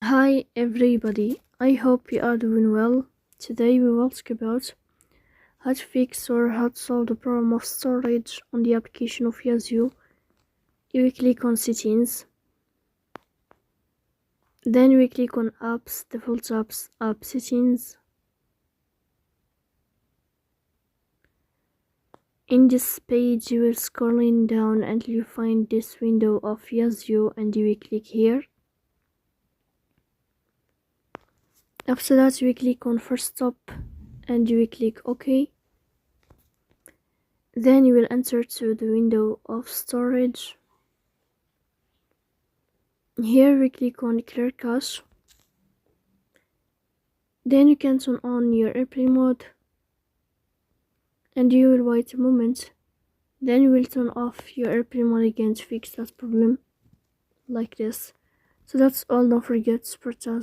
Hi everybody, I hope you are doing well. Today we will talk about how to fix or how to solve the problem of storage on the application of Yazio. You will click on settings, then we click on apps, default apps, app settings. In this page you will scrolling down until you find this window of Yazio and you will click here. After that you will click on first stop and you will click OK. Then you will enter to the window of storage. Here we click on clear cache. Then you can turn on your airplane mode and you will wait a moment. Then you will turn off your airplane mode again to fix that problem like this. So that's all, don't forget to support us.